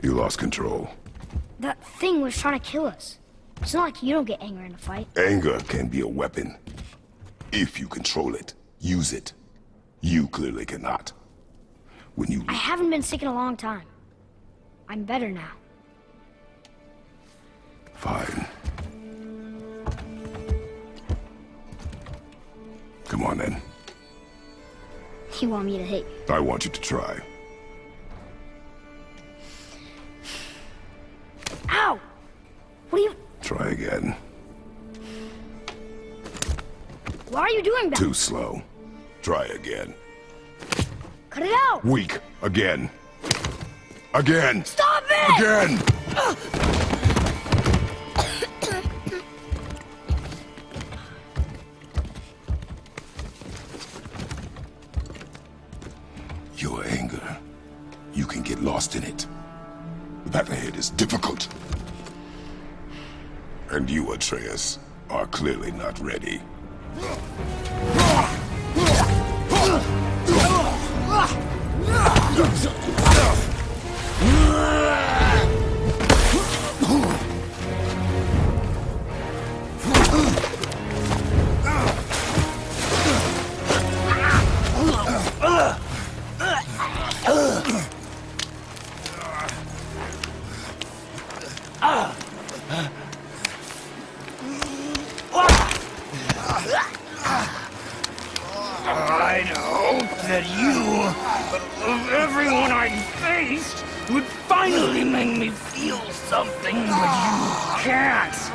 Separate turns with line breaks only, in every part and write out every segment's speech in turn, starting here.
You lost control.
That thing was trying to kill us. It's not like you don't get angry in a fight.
Anger can be a weapon. If you control it, use it. You clearly cannot. When you...
I haven't been sick in a long time. I'm better now.
Fine. Come on then.
You want me to hit you?
I want you to try.
Ow! What are you...
Try again.
Why are you doing that?
Too slow. Try again.
Cut it out!
Weak. Again. Again!
Stop it!
Again! Your anger. You can get lost in it. The path ahead is difficult. And you, Atreus, are clearly not ready.
I know that you, of everyone I faced, would finally make me feel something, but you can't.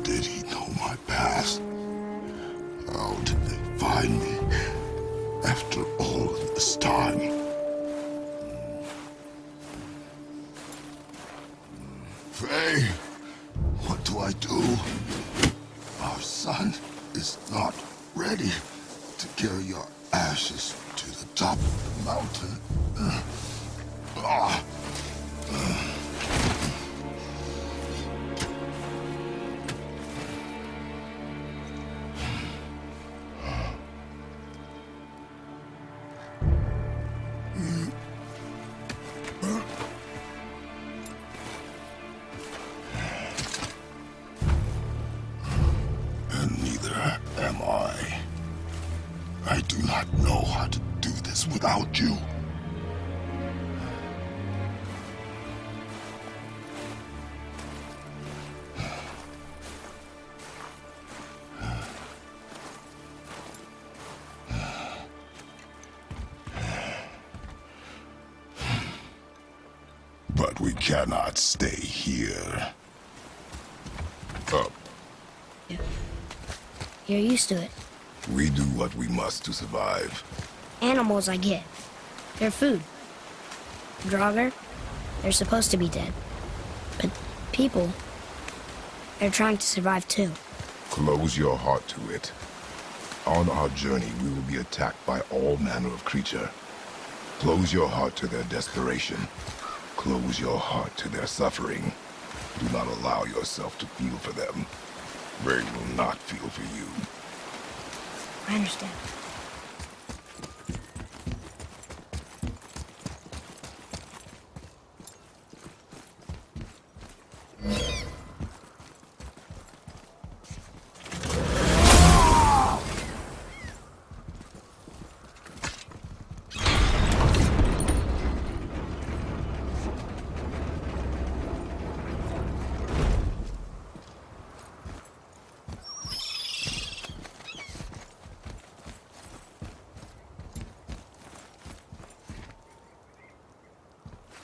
did he know my past? How did they find me after all of this time? Faye, what do I do? Our son is not ready to carry your ashes to the top of the mountain. And neither am I. I do not know how to do this without you. But we cannot stay here. Up.
You're used to it.
We do what we must to survive.
Animals, I get. They're food. Draugr, they're supposed to be dead. But people, they're trying to survive too.
Close your heart to it. On our journey, we will be attacked by all manner of creature. Close your heart to their desperation. Close your heart to their suffering. Do not allow yourself to feel for them. They will not feel for you.
I understand.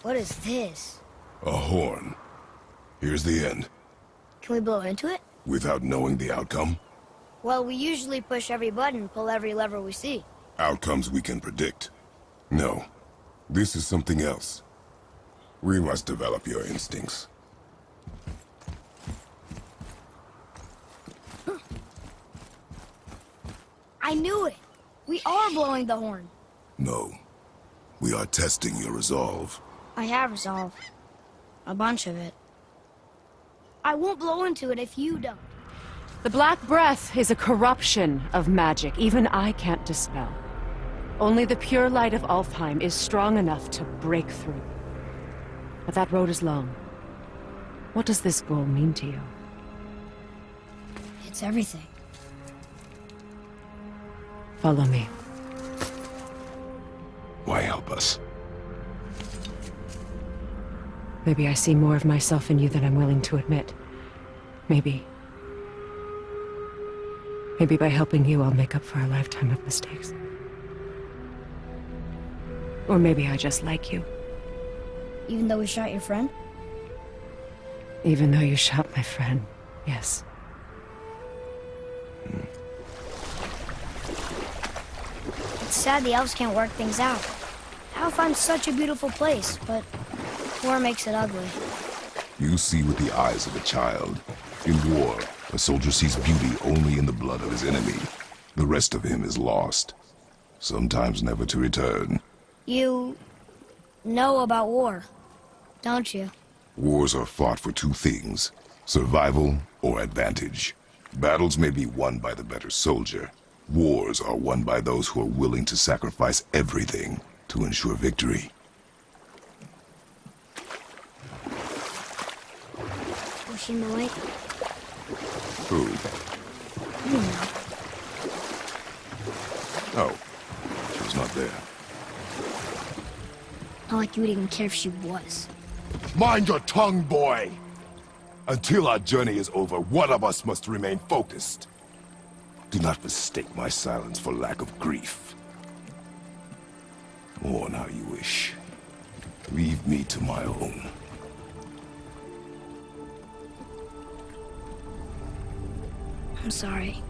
What is this?
A horn. Here's the end.
Can we blow into it?
Without knowing the outcome?
Well, we usually push every button, pull every lever we see.
Outcomes we can predict. No. This is something else. We must develop your instincts.
I knew it! We are blowing the horn.
No. We are testing your resolve.
I have resolve. A bunch of it. I won't blow into it if you don't.
The Black Breath is a corruption of magic even I can't dispel. Only the pure light of Alfheim is strong enough to break through. But that road is long. What does this goal mean to you?
It's everything.
Follow me.
Why help us?
Maybe I see more of myself in you than I'm willing to admit. Maybe by helping you, I'll make up for a lifetime of mistakes. Or maybe I just like you.
Even though we shot your friend?
Even though you shot my friend, yes.
It's sad the elves can't work things out. Alfheim's such a beautiful place, but war makes it ugly.
You see with the eyes of a child. In war, a soldier sees beauty only in the blood of his enemy. The rest of him is lost, sometimes never to return.
You know about war, don't you?
Wars are fought for two things, survival or advantage. Battles may be won by the better soldier. Wars are won by those who are willing to sacrifice everything to ensure victory.
Was she in the lake?
Who?
You know.
Oh, she was not there.
Not like you would even care if she was.
Mind your tongue, boy! Until our journey is over, one of us must remain focused. Do not mistake my silence for lack of grief. Mourn how you wish. Leave me to my own.
I'm sorry.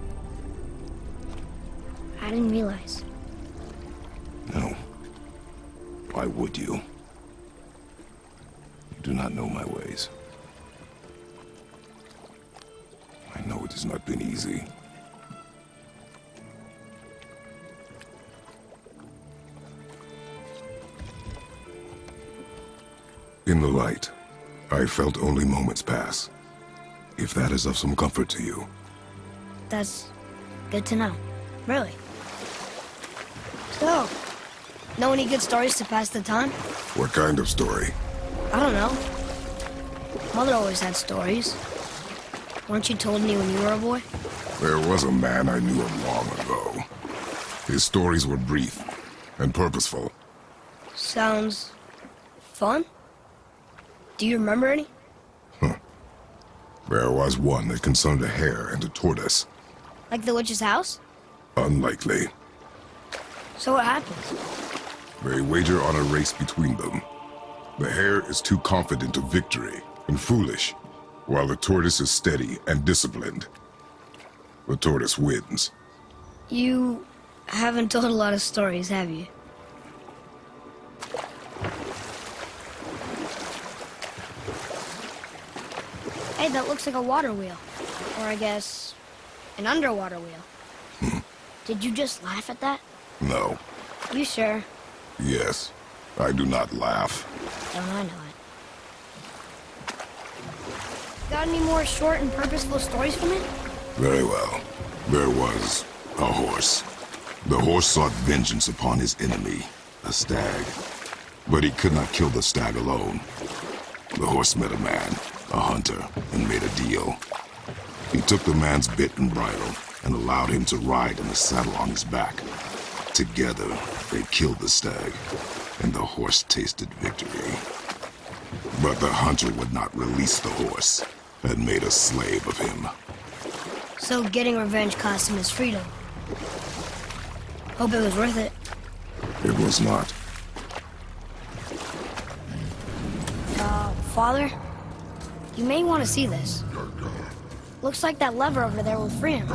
I didn't realize.
No. Why would you? You do not know my ways. I know it has not been easy. In the light, I felt only moments pass. If that is of some comfort to you.
That's good to know. Really. So, know any good stories to pass the time?
What kind of story?
I don't know. Mother always had stories. Weren't you told any when you were a boy?
There was a man I knew of long ago. His stories were brief and purposeful.
Sounds fun. Do you remember any?
There was one that concerned a hare and a tortoise.
Like the witch's house?
Unlikely.
So what happens?
They wager on a race between them. The hare is too confident of victory and foolish, while the tortoise is steady and disciplined. The tortoise wins.
You haven't told a lot of stories, have you? Hey, that looks like a water wheel. Or I guess, an underwater wheel. Did you just laugh at that?
No.
You sure?
Yes. I do not laugh.
Don't I know it. Got any more short and purposeful stories from it?
Very well. There was a horse. The horse sought vengeance upon his enemy, a stag. But he could not kill the stag alone. The horse met a man, a hunter, and made a deal. He took the man's bit and bridle and allowed him to ride in the saddle on his back. Together, they killed the stag, and the horse tasted victory. But the hunter would not release the horse and made a slave of him.
So getting revenge cost him his freedom. Hope it was worth it.
It was not.
Father? You may want to see this. Looks like that lever over there will free him.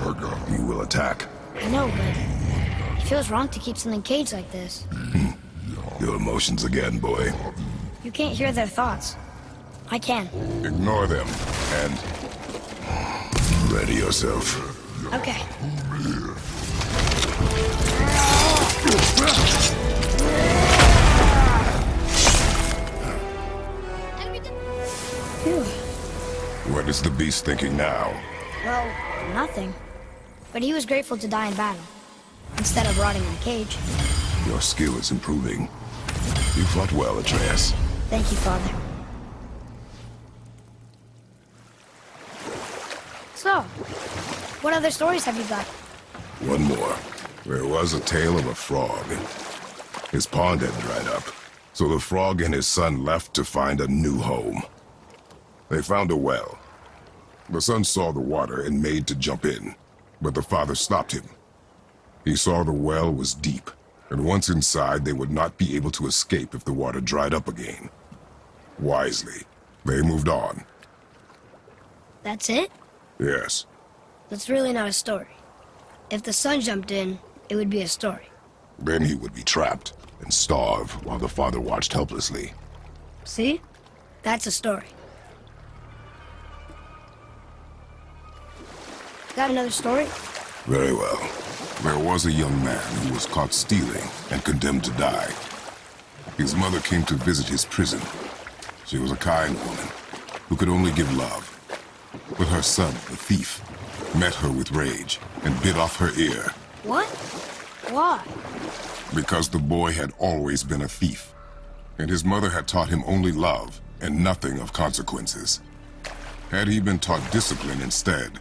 He will attack.
I know, but it feels wrong to keep something caged like this.
Your emotions again, boy.
You can't hear their thoughts. I can.
Ignore them, and ready yourself.
Okay. Phew.
What is the beast thinking now?
Well, nothing. But he was grateful to die in battle, instead of rotting in a cage.
Your skill is improving. You fought well, Atreus.
Thank you, Father. So, what other stories have you got?
One more. There was a tale of a frog. His pond had dried up, so the frog and his son left to find a new home. They found a well. The son saw the water and made to jump in, but the father stopped him. He saw the well was deep, and once inside they would not be able to escape if the water dried up again. Wisely, they moved on.
That's it?
Yes.
That's really not a story. If the son jumped in, it would be a story.
Then he would be trapped and starve while the father watched helplessly.
See? That's a story. Got another story?
Very well. There was a young man who was caught stealing and condemned to die. His mother came to visit his prison. She was a kind woman who could only give love. But her son, the thief, met her with rage and bit off her ear.
What? Why?
Because the boy had always been a thief, and his mother had taught him only love and nothing of consequences. Had he been taught discipline instead,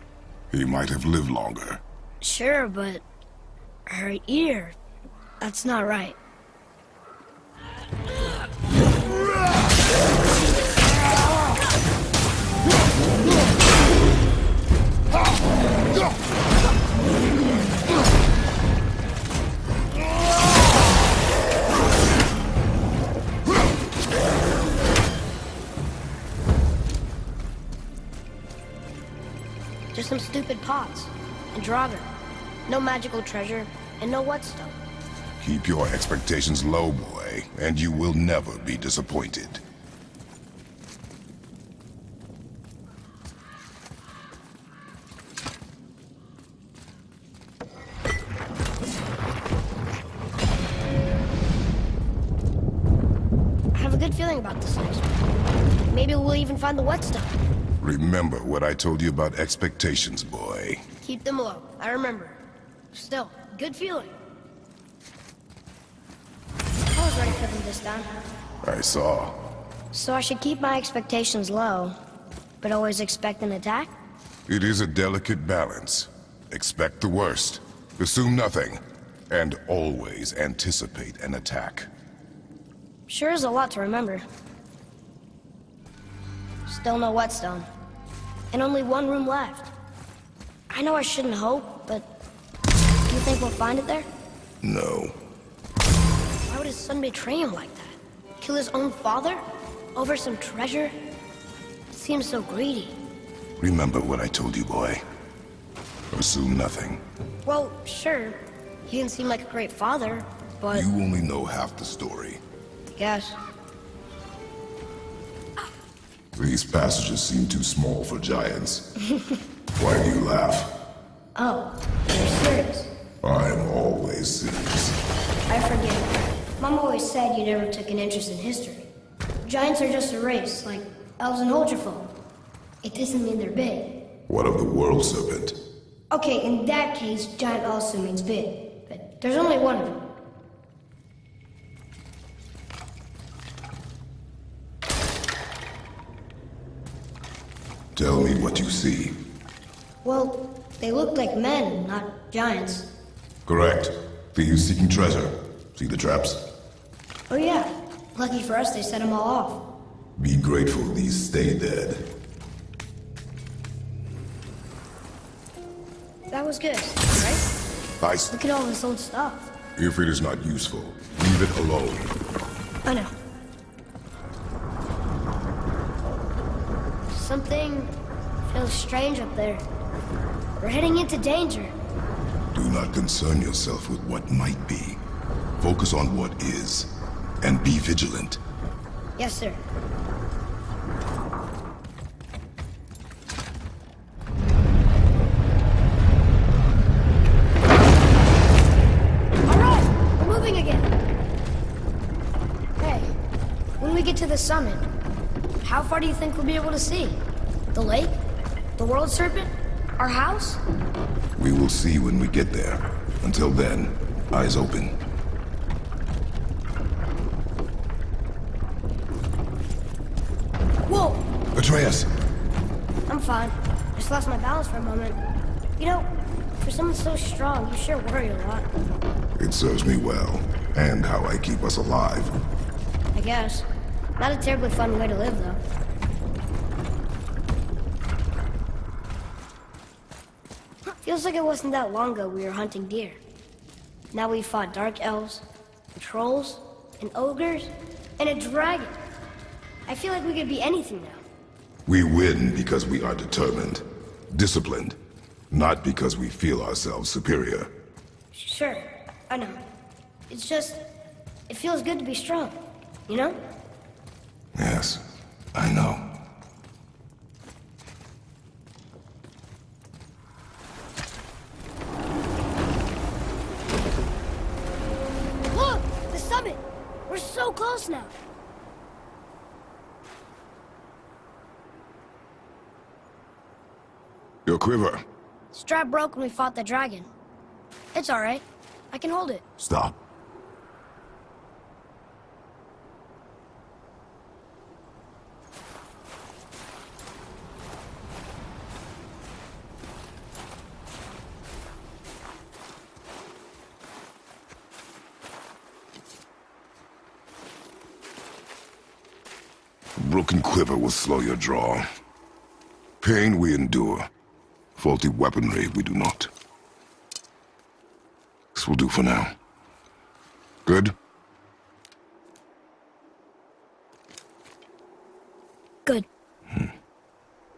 he might have lived longer.
Sure, but her ear, that's not right. Just some stupid pots. And Draugr. No magical treasure, and no whetstone.
Keep your expectations low, boy, and you will never be disappointed.
I have a good feeling about this next one. Maybe we'll even find the whetstone.
Remember what I told you about expectations, boy.
Keep them low. I remember. Still, good feeling. I was ready for them this time.
I saw.
So I should keep my expectations low, but always expect an attack?
It is a delicate balance. Expect the worst, assume nothing, and always anticipate an attack.
Sure is a lot to remember. Still no whetstone. And only one room left. I know I shouldn't hope, but do you think we'll find it there?
No.
Why would his son betray him like that? Kill his own father? Over some treasure? It seems so greedy.
Remember what I told you, boy. Assume nothing.
Well, sure. He didn't seem like a great father, but...
You only know half the story.
Yes.
These passages seem too small for giants. Why do you laugh?
Oh, you're serious.
I'm always serious.
I forget. Mom always said you never took an interest in history. Giants are just a race, like elves and Holgerfolk. It doesn't mean they're big.
What of the world serpent?
Okay, in that case, giant also means big. But there's only one of them.
Tell me what you see.
Well, they look like men, not giants.
Correct. Thieves seeking treasure. See the traps?
Oh yeah. Lucky for us, they set them all off.
Be grateful these stay dead.
That was good, right? Look at all this old stuff.
If it is not useful, leave it alone.
I know. Something feels strange up there. We're heading into danger.
Do not concern yourself with what might be. Focus on what is, and be vigilant.
Yes, sir. All right, we're moving again. Hey, when we get to the summit, how far do you think we'll be able to see? The lake? The world serpent? Our house?
We will see when we get there. Until then, eyes open.
Whoa!
Atreus!
I'm fine. Just lost my balance for a moment. You know, for someone so strong, you sure worry a lot.
It serves me well, and how I keep us alive.
I guess. Not a terribly fun way to live, though. Feels like it wasn't that long ago we were hunting deer. Now we fought dark elves, and trolls, and ogres, and a dragon. I feel like we could be anything now.
We win because we are determined, disciplined, not because we feel ourselves superior.
Sure, I know. It's just, it feels good to be strong, you know?
Yes, I know.
Look! The summit! We're so close now!
Your quiver.
Strap broke when we fought the dragon. It's alright. I can hold it.
Stop. A broken quiver will slow your draw. Pain we endure. Faulty weaponry we do not. This will do for now. Good?
Good.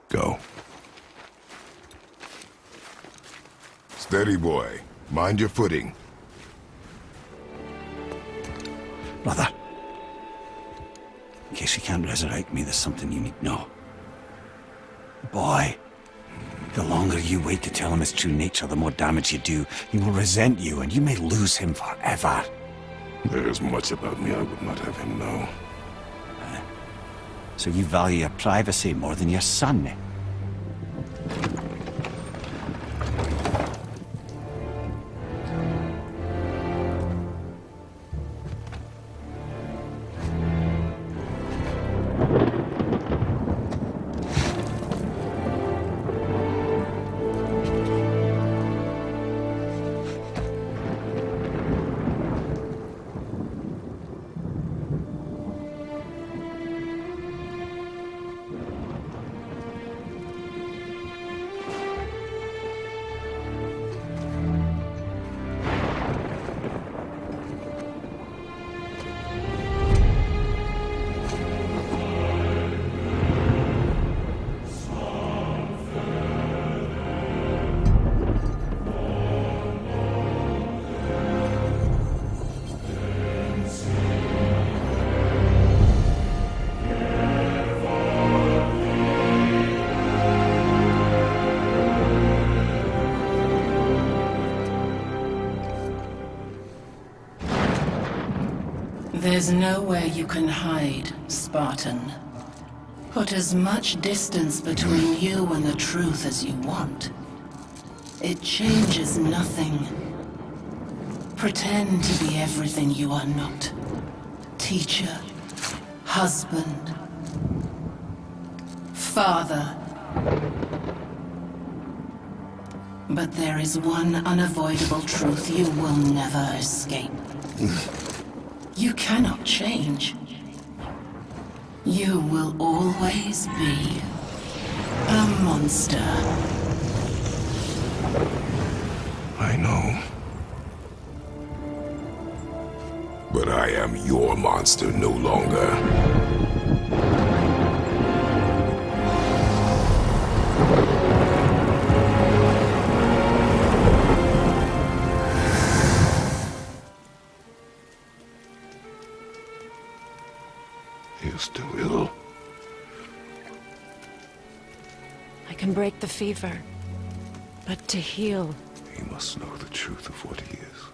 Go. Steady, boy. Mind your footing.
Brother, in case you can't resurrect me, there's something you need to know. Boy, the longer you wait to tell him his true nature, the more damage you do. He will resent you, and you may lose him forever.
There is much about me I would not have him know.
So you value your privacy more than your son, eh?
There's nowhere you can hide, Spartan. Put as much distance between you and the truth as you want. It changes nothing. Pretend to be everything you are not. Teacher, husband, father. But there is one unavoidable truth you will never escape. You cannot change. You will always be a monster.
I know. But I am your monster no longer. You're still ill.
I can break the fever, but to heal...
He must know the truth of what he is.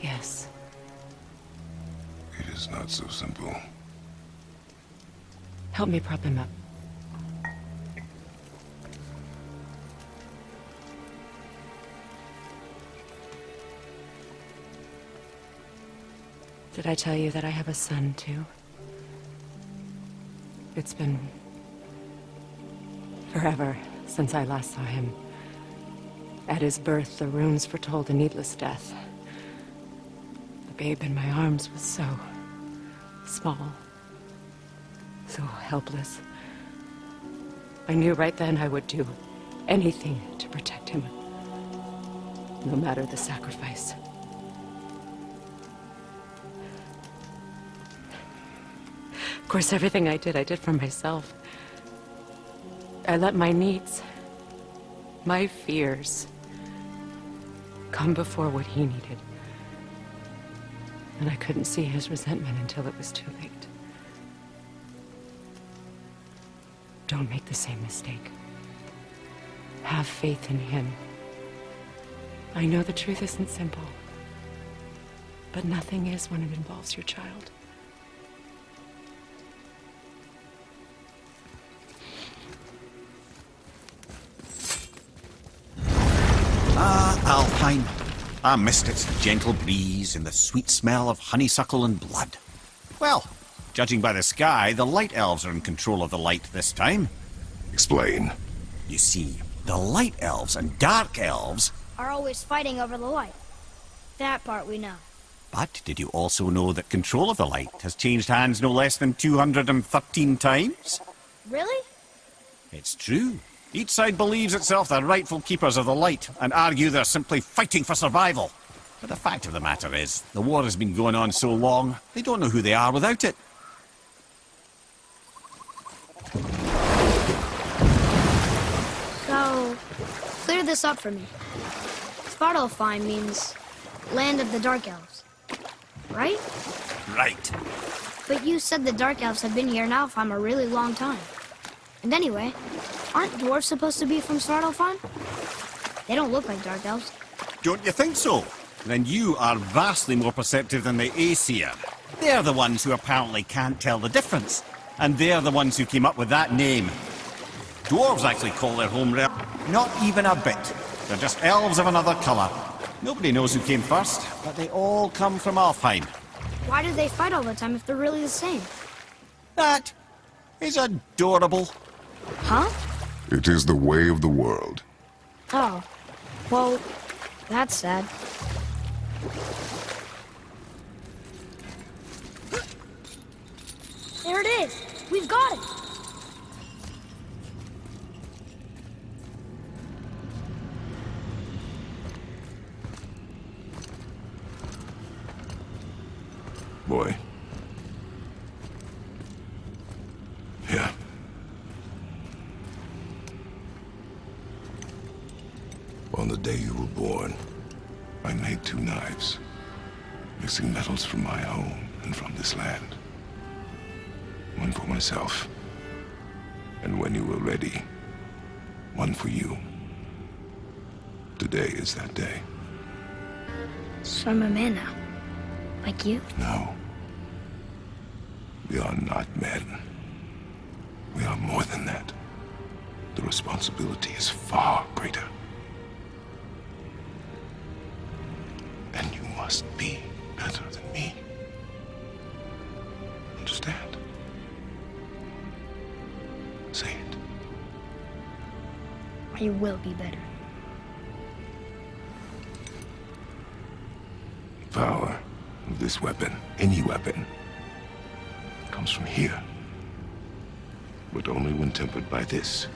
Yes.
It is not so simple.
Help me prop him up. Did I tell you that I have a son, too? It's been... forever since I last saw him. At his birth, the runes foretold a needless death. The babe in my arms was so... small. So helpless. I knew right then I would do anything to protect him. No matter the sacrifice. Of course, everything I did for myself. I let my needs, my fears, come before what he needed. And I couldn't see his resentment until it was too late. Don't make the same mistake. Have faith in him. I know the truth isn't simple, but nothing is when it involves your child.
Alpine. I missed its gentle breeze and the sweet smell of honeysuckle and blood. Well, judging by the sky, the light elves are in control of the light this time.
Explain.
You see, the light elves and dark elves...
Are always fighting over the light. That part we know.
But did you also know that control of the light has changed hands no less than 213 times?
Really?
It's true. Each side believes itself the rightful keepers of the light and argue they're simply fighting for survival. But the fact of the matter is, the war has been going on so long, they don't know who they are without it.
So, Clear this up for me. Svartalfheim means land of the Dark Elves, right?
Right.
But you said the Dark Elves have been here in Alfheim a really long time. And anyway, aren't dwarves supposed to be from Svartalfheim? They don't look like Dark Elves.
Don't you think so? Then you are vastly more perceptive than the Aesir. They're the ones who apparently can't tell the difference. And they're the ones who came up with that name. Dwarves actually call their home realm. Not even a bit. They're just elves of another colour. Nobody knows who came first, but they all come from Alfheim.
Why do they fight all the time if they're really the same?
That is adorable.
Huh?
It is the way of the world.
Oh. Well, that's sad. There it is! We've got it!
Boy. Here. On the day you were born, I made 2 knives, mixing metals from my home and from this land. One for myself, and when you were ready, one for you. Today is that day.
So I'm a man now. Like you?
No. We are not men. We are more than that. The responsibility is far greater. And you must be better than me. Understand? Say it.
I will be better.
Power of this weapon, any weapon, comes from here. But only when tempered by this.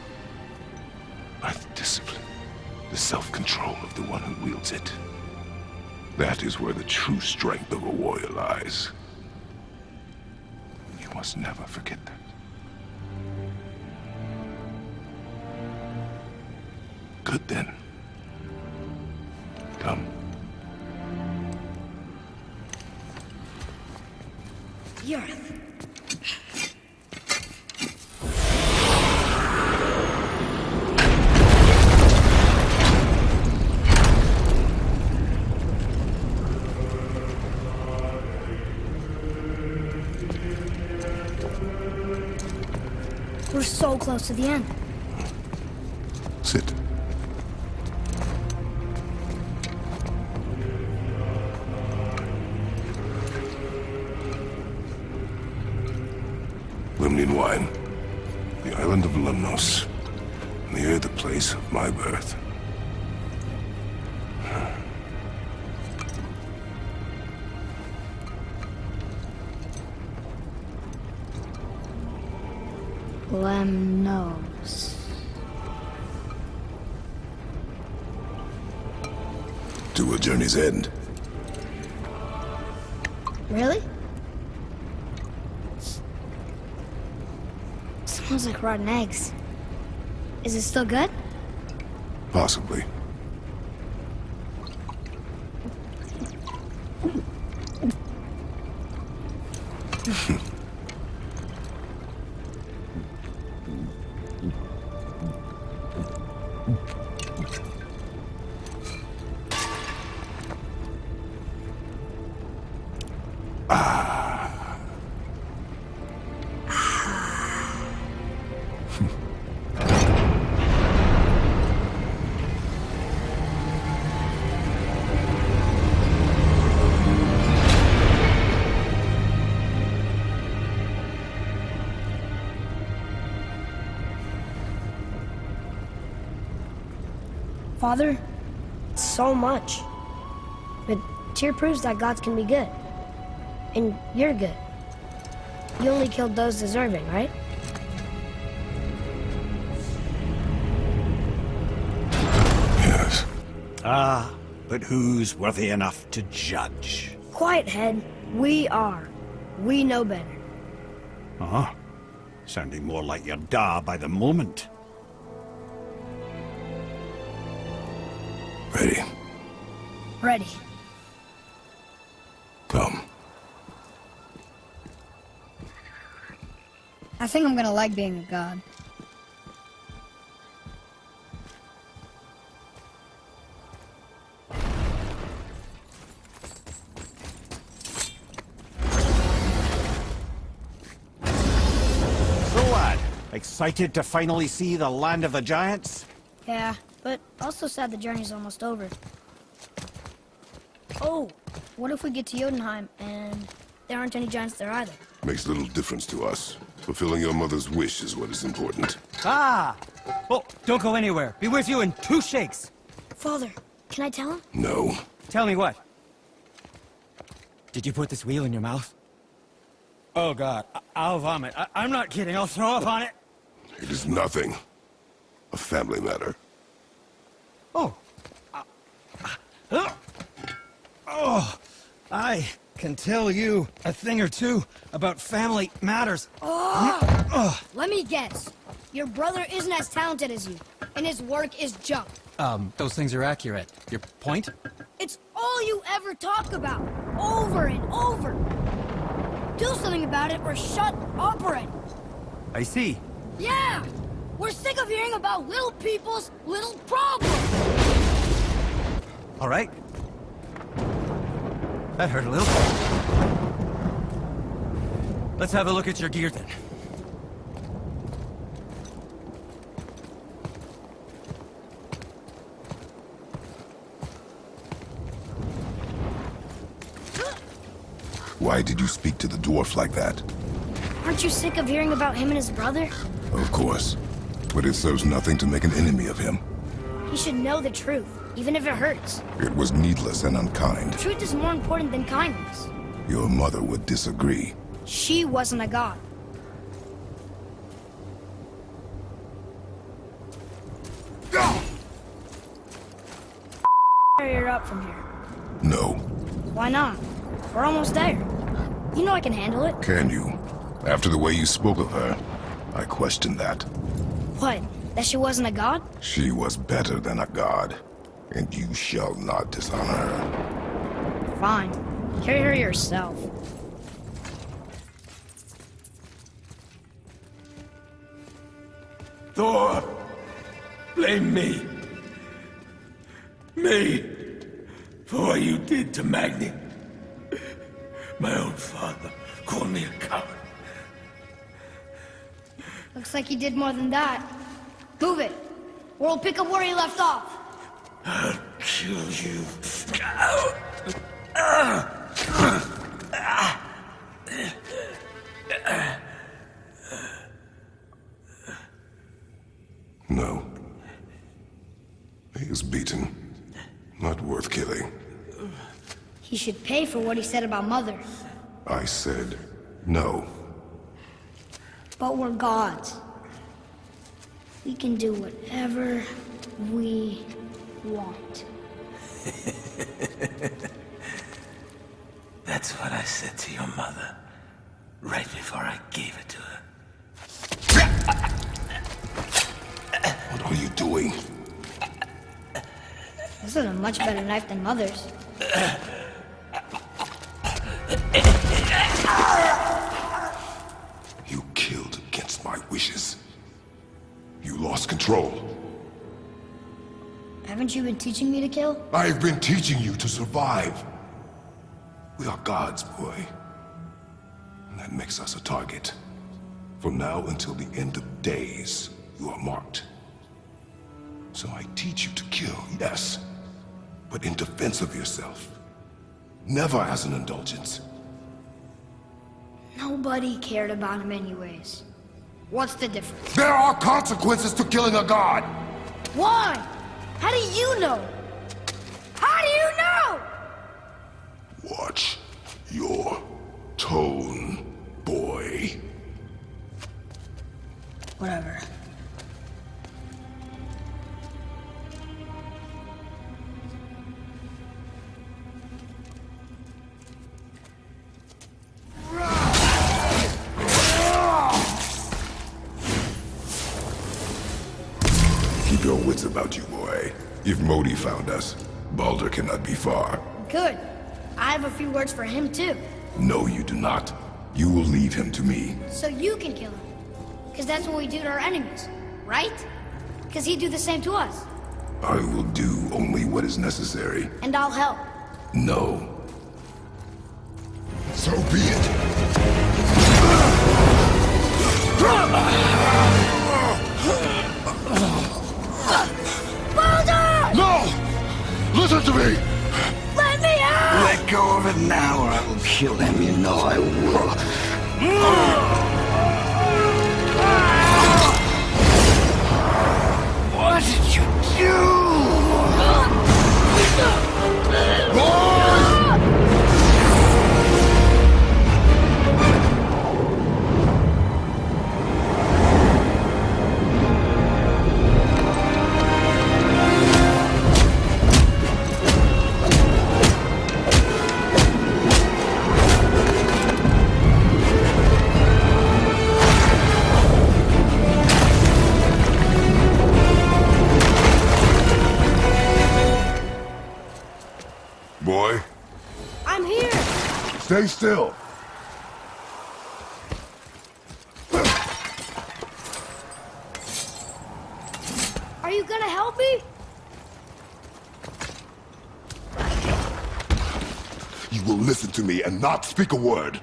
By the discipline, the self-control of the one who wields it. That is where the true strength of a warrior lies. You must never forget that. Good then. Come.
The earth. We're so close to the end.
Sit. Limnian wine. The island of Lemnos. Near the place of my birth.
Lemnos.
To a journey's end.
Really? Smells like rotten eggs. Is it still good?
Possibly.
Father, so much. But Tyr proves that gods can be good. And you're good. You only killed those deserving, right?
Yes.
Ah, but who's worthy enough to judge?
Quiet head, we are. We know better.
Uh-huh. Sounding more like your da by the moment.
Ready?
Ready.
Come.
I think I'm gonna like being a god.
So, lad, excited to finally see the land of the giants?
Yeah, but also sad the journey's almost over. Oh, what if we get to Jotunheim and there aren't any giants there either?
Makes little difference to us. Fulfilling your mother's wish is what is important.
Ah! Oh, don't go anywhere. Be with you in 2 shakes.
Father, can I tell him?
No.
Tell me what? Did you put this wheel in your mouth? Oh, God. I'll vomit. I'm not kidding. I'll throw up on it.
It is nothing. A family matter.
Oh. Oh. I can tell you a thing or two about family matters.
Let me guess. Your brother isn't as talented as you, and his work is junk.
Those things are accurate. Your point?
It's all you ever talk about, over and over. Do something about it or shut up already.
I see.
Yeah! We're sick of hearing about little people's little problems!
All right. That hurt a little. Let's have a look at your gear then.
Why did you speak to the dwarf like that?
Aren't you sick of hearing about him and his brother?
Of course. But it serves nothing to make an enemy of him.
He should know the truth, even if it hurts.
It was needless and unkind.
Truth is more important than kindness.
Your mother would disagree.
She wasn't a god. Carry her up from here.
No.
Why not? We're almost there. You know I can handle it.
Can you? After the way you spoke of her, I question that.
What? That she wasn't a god?
She was better than a god, and you shall not dishonor her.
Fine. Carry her yourself.
Thor! Blame me! Me! For what you did to Magni. My own father called me a coward.
Looks like he did more than that. Move it, or we'll pick up where he left off.
I'll kill you.
No. He is beaten. Not worth killing.
He should pay for what he said about Mother.
I said no.
But we're gods. We can do whatever we want.
That's what I said to your mother, right before I gave it to her.
What are you doing?
This is a much better knife than Mother's.
You killed against my wishes. You lost control.
Haven't you been teaching me to kill?
I've been teaching you to survive. We are gods, boy. And that makes us a target. From now until the end of days, you are marked. So I teach you to kill, yes, but in defense of yourself. Never as an indulgence.
Nobody cared about him anyways. What's the difference?
There are consequences to killing a god!
Why? How do you know? How do you know?
Watch your tone, boy.
Whatever.
Keep your wits about you, boy. If Modi found us, Baldur cannot be far.
Good. I have a few words for him, too.
No, you do not. You will leave him to me.
So you can kill him. Because that's what we do to our enemies, right? Because he'd do the same to us.
I will do only what is necessary.
And I'll help.
No. So be it.
Baldur!
No! Listen to me!
Let me out!
Let go of it now or I will kill him, you know I will. What did you do?
Boy,
I'm here!
stay still.
Are you gonna help me?
You will listen to me and not speak a word.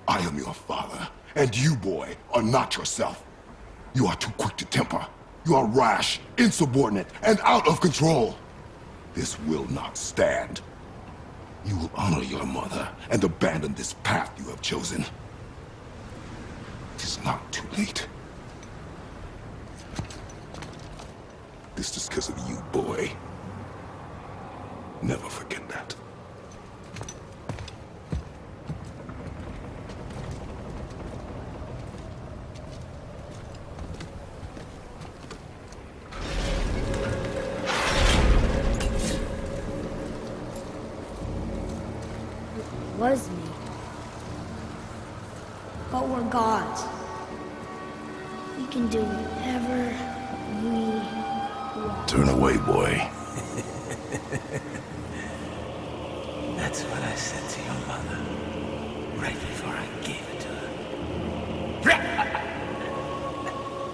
I am your father, and you, boy, are not yourself. You are too quick to temper. You are rash, insubordinate, and out of control. This will not stand. You will honor your mother and abandon this path you have chosen. It is not too late. This is because of you, boy. Never forget that.
Was me. But we're gods. We can do whatever we want.
Turn away, boy.
That's what I said to your mother, right before I gave it to her.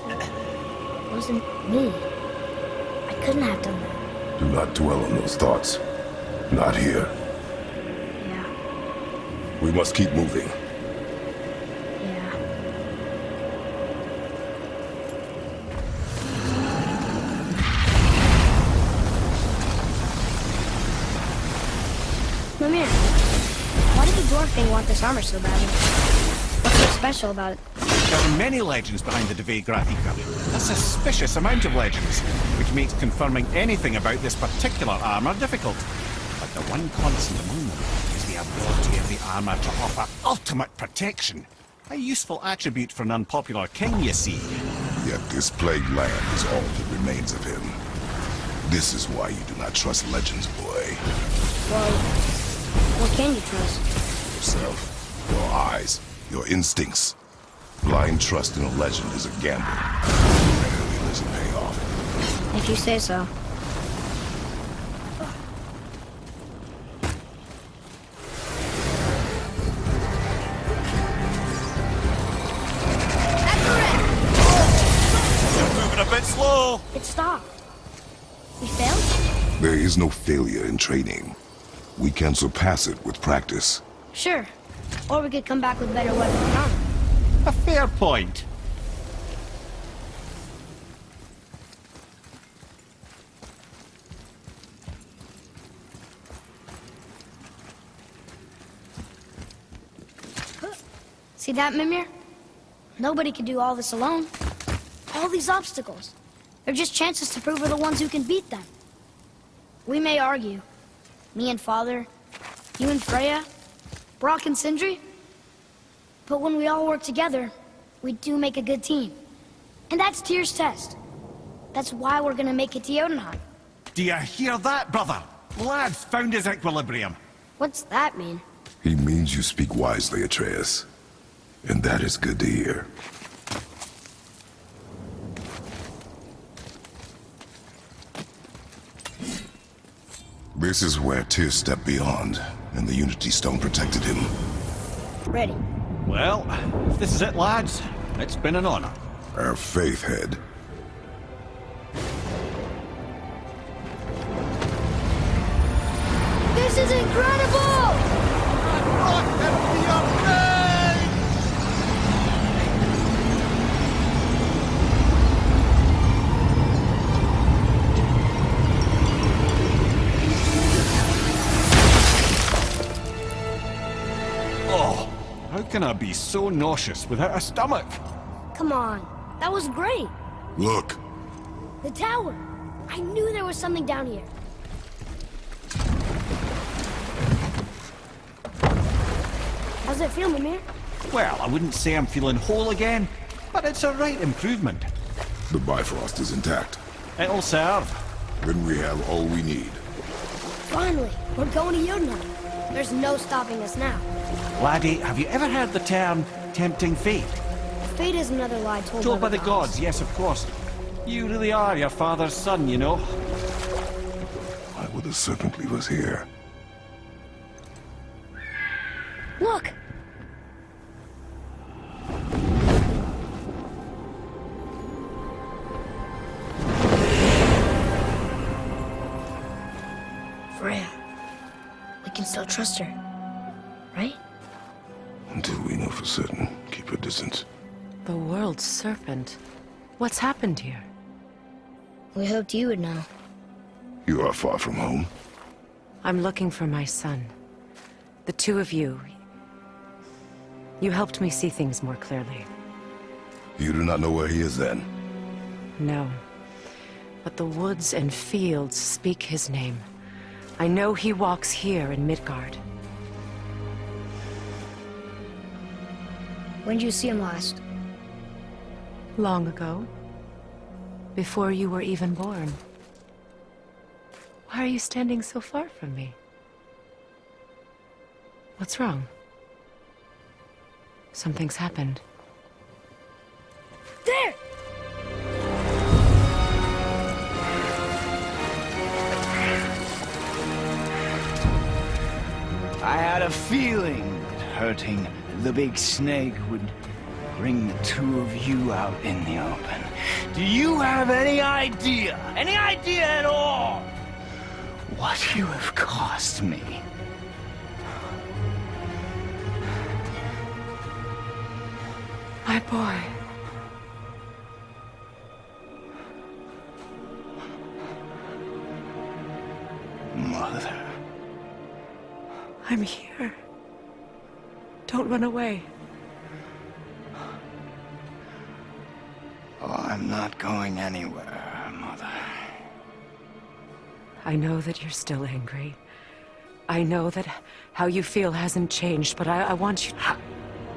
It wasn't me. I couldn't have done that.
Do not dwell on those thoughts. Not here.
Yeah,
We must keep moving.
yeah. Mimir, why did the dwarf thing want this armor so badly? What's so special about it?
There are many legends behind the Dve Gratica. A suspicious amount of legends, which makes confirming anything about this particular armor difficult. But the one constant among them is the ability of the armor to offer ultimate protection. A useful attribute for an unpopular king, you see.
Yet this plagued land is all that remains of him. This is why you do not trust legends, boy.
Well, what can you trust?
Yourself, your eyes, your instincts. Blind trust in a legend is a gamble. It really doesn't pay off.
If you say so.
Moving a bit slow.
It stopped. We failed?
There is no failure in training. We can surpass it with practice.
Sure. Or we could come back with better weapons and armor.
A fair point.
See that, Mimir? Nobody can do all this alone. All these obstacles. They're just chances to prove we're the ones who can beat them. We may argue. Me and Father, you and Freya, Brock and Sindri. But when we all work together, we do make a good team. And that's Tyr's test. That's why we're gonna make it to Jotunheim.
Do you hear that, brother? Lad's found his equilibrium.
What's that mean?
He means you speak wisely, Atreus. And that is good to hear. This is where Tyr stepped beyond, and the Unity Stone protected him.
Ready.
Well, if this is it, lads, it's been an honor.
Our faith head.
This is incredible!
Oh, how can I be so nauseous without a stomach?
Come on, that was great.
Look,
The tower. I knew there was something down here. How's it feel, Mimir?
Well, I wouldn't say I'm feeling whole again, but it's a right improvement.
the Bifrost is intact.
It'll serve.
Then we have all we need.
Finally, we're going to Jotunheim. There's no stopping us now.
Laddie, have you ever heard the term tempting fate?
Fate is another lie
Told by the gods, yes, of course. You really are your father's son, you know.
Why would the serpent leave us here?
Look! Freya. We can still trust her, right?
Until we know for certain, keep your distance.
The world's serpent. What's happened here?
We hoped you would know.
You are far from home.
I'm looking for my son. The two of you. You helped me see things more clearly.
You do not know where he is then?
No. But the woods and fields speak his name. I know he walks here in Midgard.
When did you see him last?
Long ago. Before you were even born. Why are you standing so far from me? What's wrong? Something's happened.
There!
I had a feeling that hurting the big snake would bring the two of you out in the open. Do you have any idea at all, what you have cost me?
My boy.
Mother.
I'm here. Don't run away.
Oh, I'm not going anywhere, Mother.
I know that you're still angry. I know that how you feel hasn't changed, but I want you to...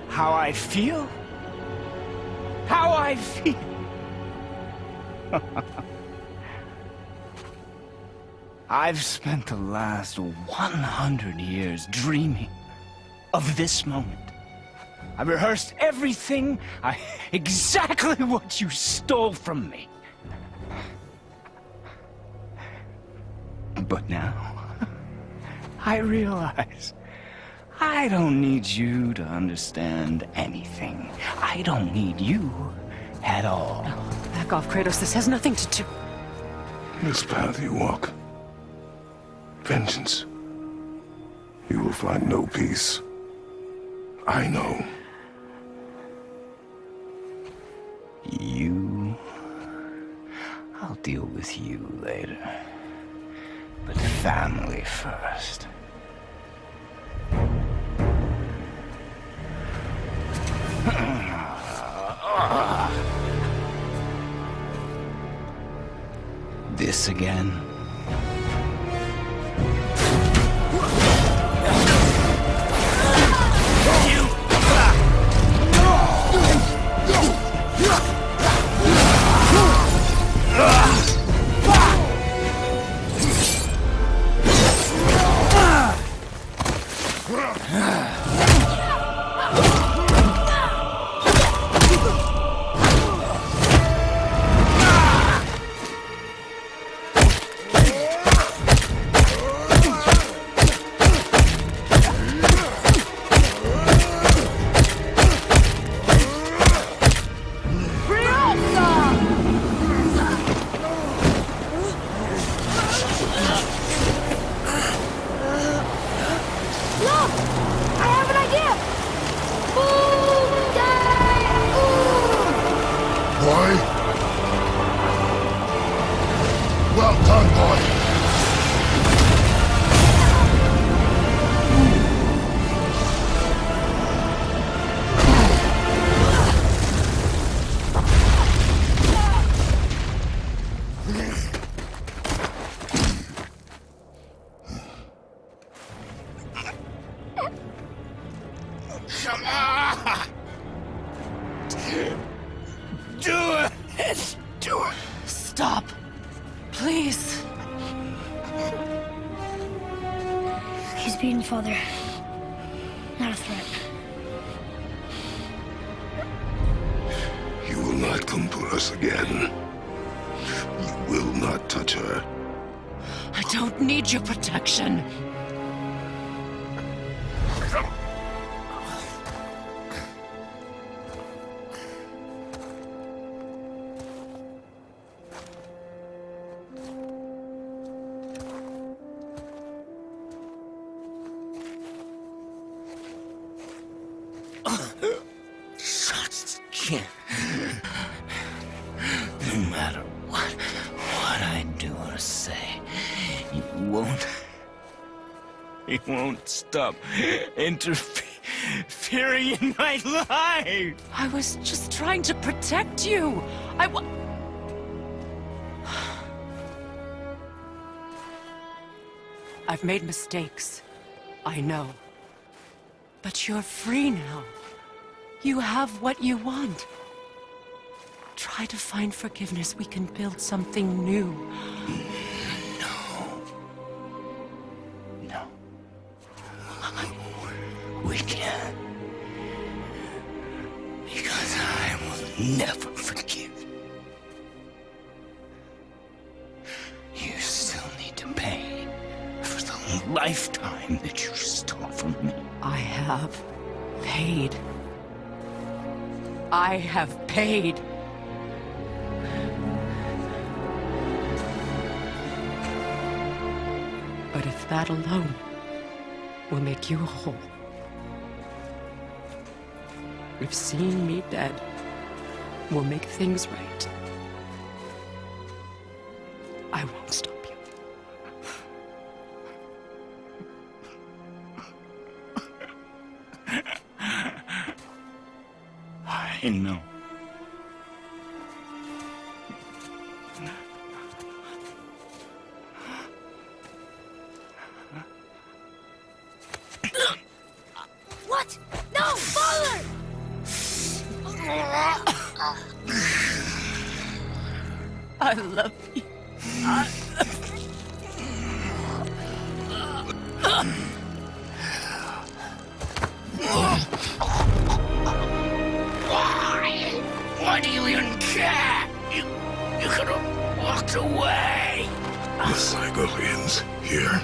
How I feel? How I feel? I've spent the last 100 years dreaming of this moment. I rehearsed everything, exactly what you stole from me. But now, I realize I don't need you to understand anything. I don't need you at all.
No, back off, Kratos. This has nothing to do...
This path you walk. Vengeance. You will find no peace. I know.
You... I'll deal with you later. But family first. This again?
Just being father. Not a threat.
You will not come for us again. You will not touch her.
I don't need your protection.
Shots again. No matter what I do or say, you won't stop interfering in my life.
I was just trying to protect you. I've made mistakes. I know. But you're free now. You have what you want. Try to find forgiveness. We can build something new.
No. We can't. Because I will never forgive. You still need to pay for the lifetime that you stole from me.
I have paid. I have paid. But if that alone will make you whole, if seeing me dead will make things right, I won't stop you.
I know.
What? No, father!
I love you.
Why do you even care? You could have walked away.
The cycle ends here.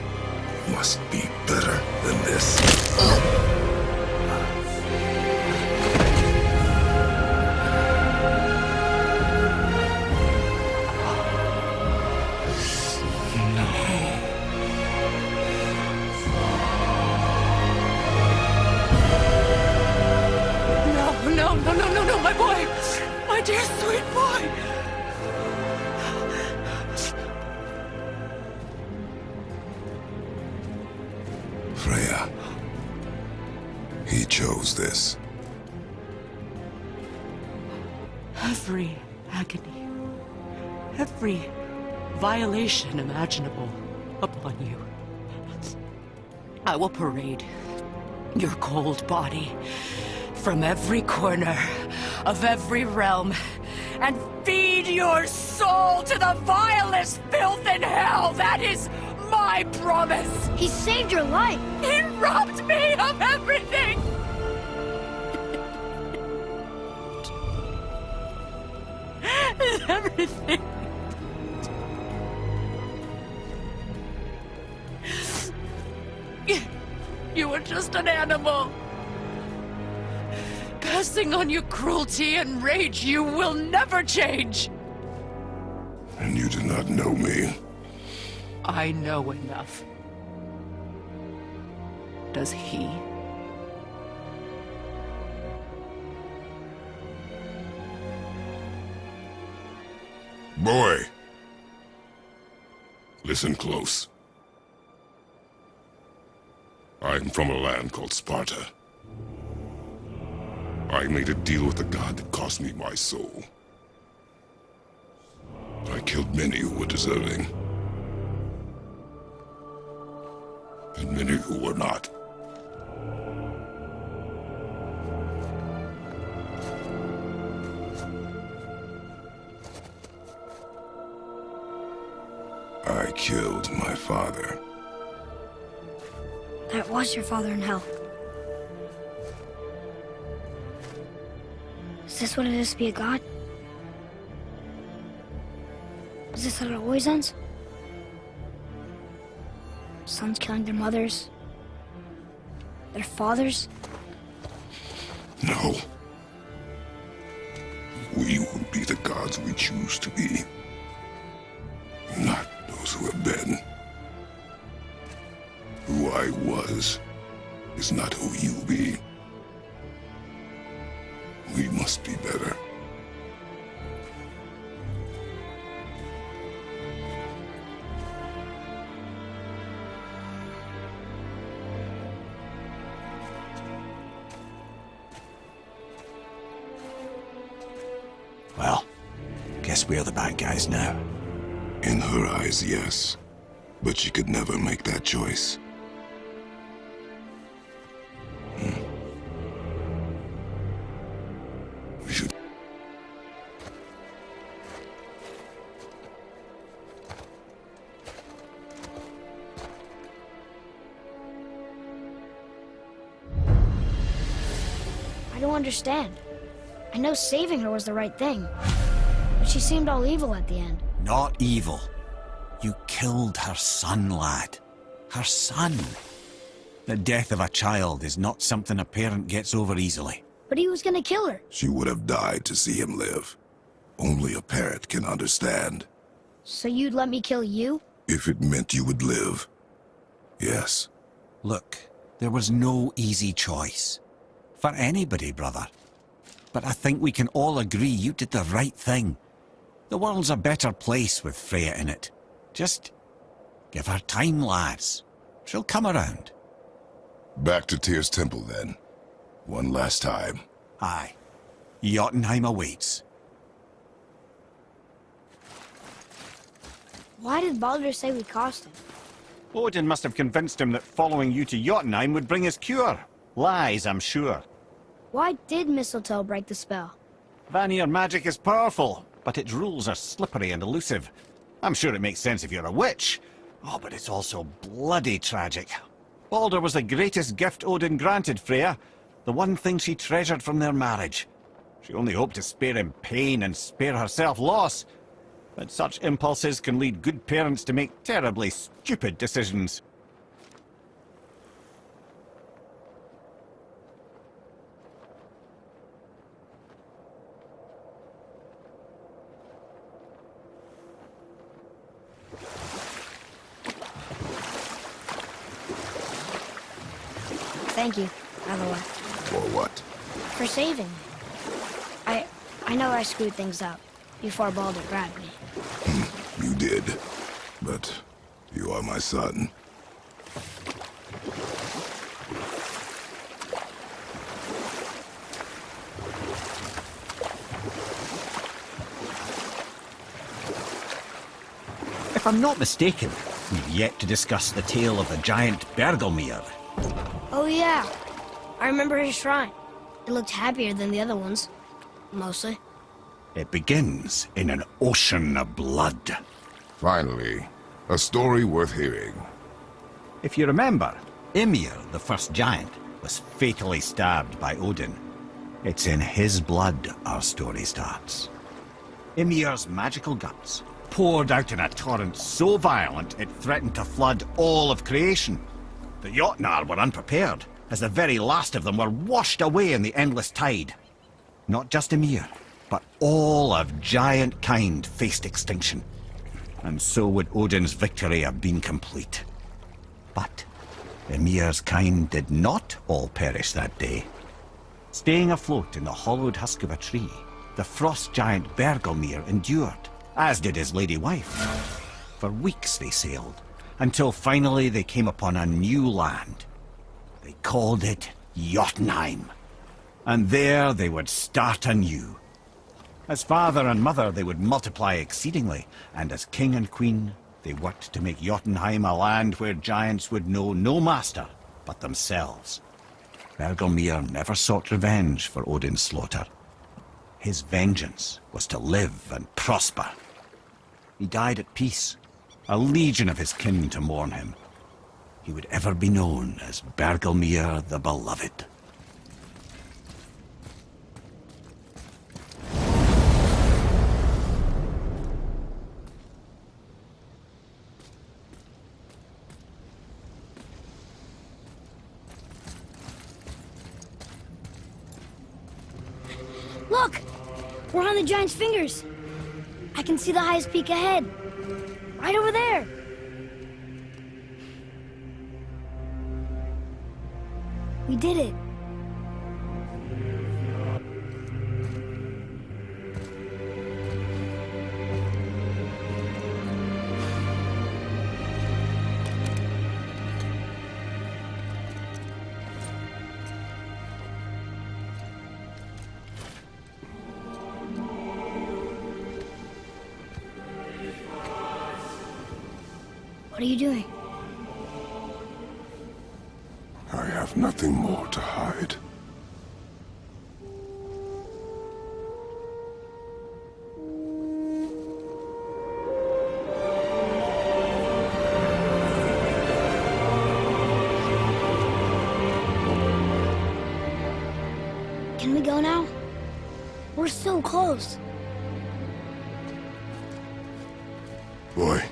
Must be better than this.
No, my boy! My dear sweet boy!
Freya. He chose this.
Every agony, every violation imaginable upon you. I will parade your cold body from every corner of every realm and feed your soul to the vilest filth in hell. That is my promise.
He saved your life.
He robbed me of everything. Everything. You were just an animal. Passing on your cruelty and rage, you will never change.
And you do not know me.
I know enough. Does he?
Boy! Listen close. I'm from a land called Sparta. I made a deal with the god that cost me my soul. I killed many who were deserving. And many who were not. I killed my father.
That was your father in hell. Is this what it is to be a god? Is this how it always ends? Sons killing their mothers? Their fathers?
No. We will be the gods we choose to be. Not those who have been. Who I was is not who you'll be. We must be better.
Well, guess we're the bad guys now.
In her eyes, yes. But she could never make that choice. We should...
I don't understand. I know saving her was the right thing, but she seemed all evil at the end.
Not evil. You killed her son, lad. Her son. The death of a child is not something a parent gets over easily.
But he was gonna kill her.
She would have died to see him live. Only a parent can understand.
So you'd let me kill you?
If it meant you would live. Yes.
Look, there was no easy choice. For anybody, brother. But I think we can all agree you did the right thing. The world's a better place with Freya in it. Just give her time, lads. She'll come around.
Back to Tyr's temple, then. One last time.
Aye. Jotunheim awaits.
Why did Baldur say we cost him?
Odin must have convinced him that following you to Jotunheim would bring his cure. Lies, I'm sure.
Why did mistletoe break the spell?
Vanir magic is powerful, but its rules are slippery and elusive. I'm sure it makes sense if you're a witch. Oh, but it's also bloody tragic. Baldur was the greatest gift Odin granted Freya, the one thing she treasured from their marriage. She only hoped to spare him pain and spare herself loss. But such impulses can lead good parents to make terribly stupid decisions.
Thank you, by the way.
For what?
For saving me. I know I screwed things up before Baldur grabbed me.
You did. But you are my son.
If I'm not mistaken, we've yet to discuss the tale of the giant Bergelmir.
Oh yeah, I remember his shrine. It looked happier than the other ones. Mostly.
It begins in an ocean of blood.
Finally, a story worth hearing.
If you remember, Ymir, the first giant, was fatally stabbed by Odin. It's in his blood our story starts. Ymir's magical guts poured out in a torrent so violent it threatened to flood all of creation. The Jotnar were unprepared, as the very last of them were washed away in the endless tide. Not just Ymir, but all of giant kind faced extinction. And so would Odin's victory have been complete. But Ymir's kind did not all perish that day. Staying afloat in the hollowed husk of a tree, the frost giant Bergelmir endured, as did his lady wife. For weeks they sailed, until finally they came upon a new land. They called it Jotunheim. And there they would start anew. As father and mother they would multiply exceedingly, and as king and queen they worked to make Jotunheim a land where giants would know no master but themselves. Bergelmir never sought revenge for Odin's slaughter. His vengeance was to live and prosper. He died at peace, a legion of his kin to mourn him. he would ever be known as Bergelmir the Beloved.
Look! We're on the giant's fingers. I can see the highest peak ahead. Right over there. We did it. What are you doing?
I have nothing more to hide.
Can we go now? We're so close.
Boy.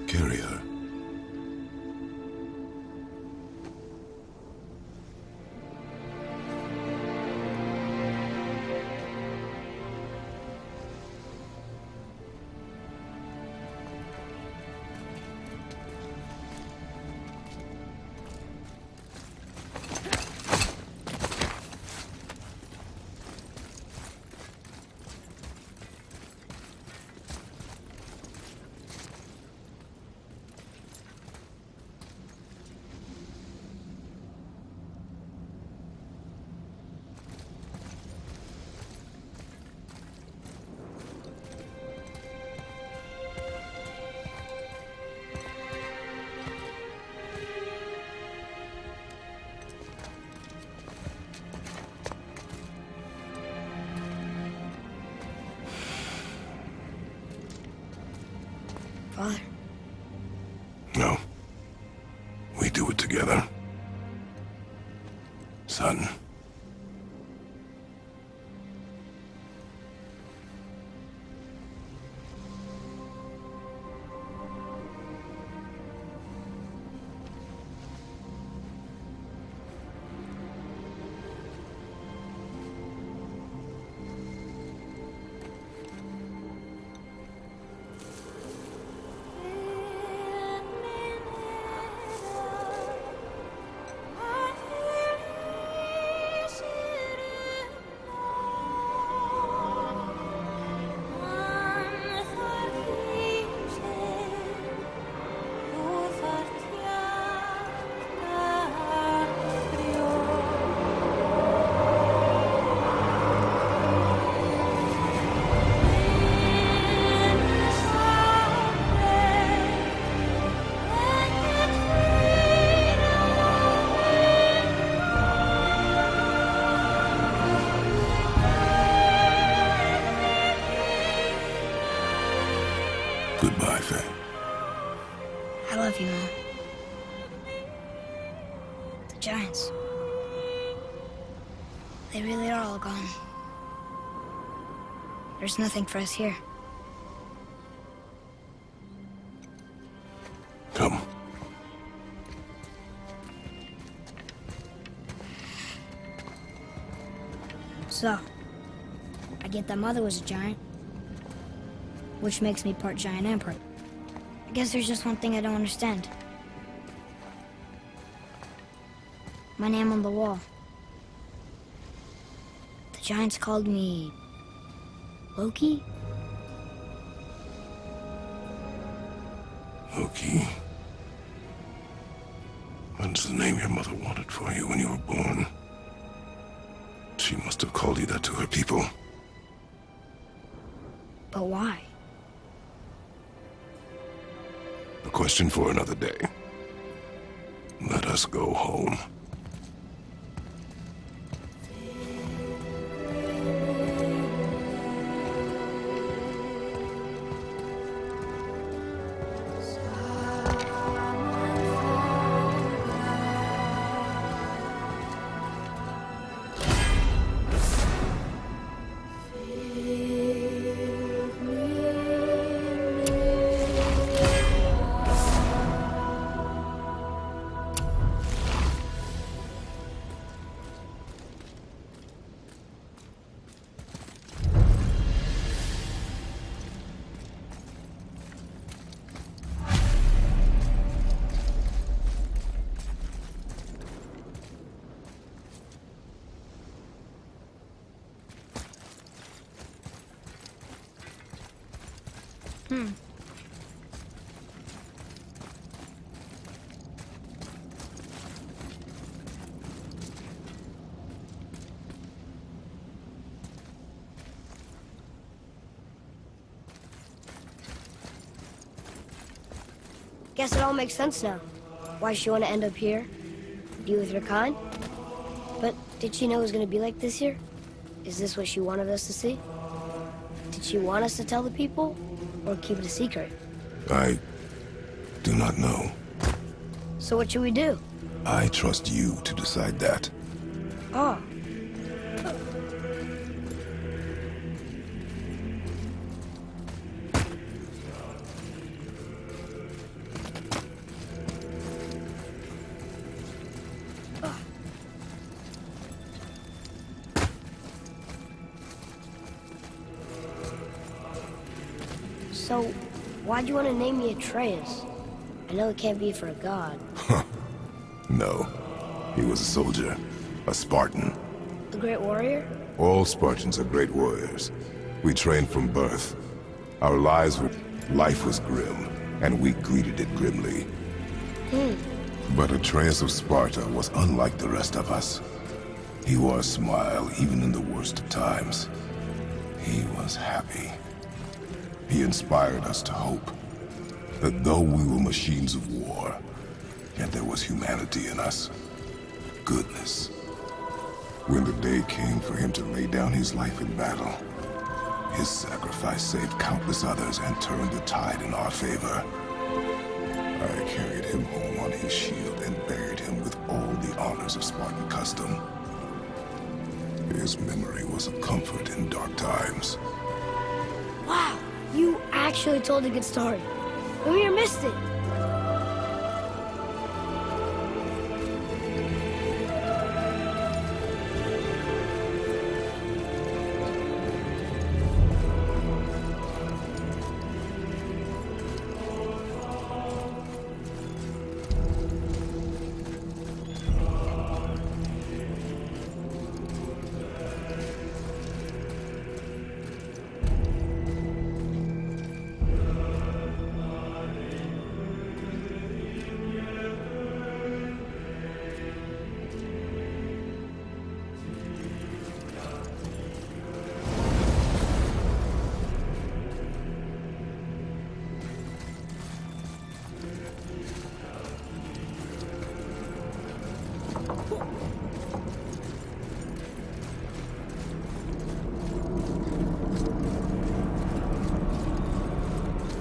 Carry her.
Father.
No. We do it together. Son. Goodbye, Faye.
I love you, Mom. The giants. They really are all gone. There's nothing for us here.
Come.
So, I get that Mother was a giant, which makes me part giant and part. I guess there's just one thing I don't understand. My name on the wall. The giants called me Loki?
Loki. That's the name your mother wanted for you when you were born. She must have called you that to her people.
But why?
question for another day. Let us go home.
Guess it all makes sense now. Why she want to end up here? Be with her kind? But did she know it was going to be like this here? Is this what she wanted us to see? Did she want us to tell the people? Or keep it a secret?
I do not know.
So what should we do?
I trust you to decide that.
Oh. So, why'd you want to name me Atreus? I know it can't be for a god.
No. He was a soldier. A Spartan.
A great warrior?
All Spartans are great warriors. We trained from birth. Our life was grim, and we greeted it grimly. But Atreus of Sparta was unlike the rest of us. He wore a smile even in the worst of times. He was happy. He inspired us to hope that though we were machines of war, yet there was humanity in us. Goodness. When the day came for him to lay down his life in battle, his sacrifice saved countless others and turned the tide in our favor. I carried him home on his shield and buried him with all the honors of Spartan custom. His memory was a comfort in dark times.
Wow, you actually told a good story. Amir missed it.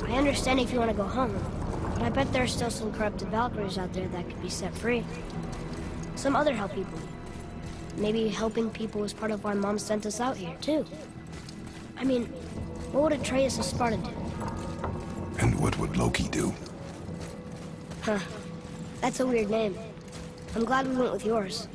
I understand if you want to go home, but I bet there are still some corrupted Valkyries out there that could be set free. Some other help people. Maybe helping people was part of why Mom sent us out here, too. I mean, what would Atreus of Sparta do?
And what would Loki do?
Huh. That's a weird name. I'm glad we went with yours.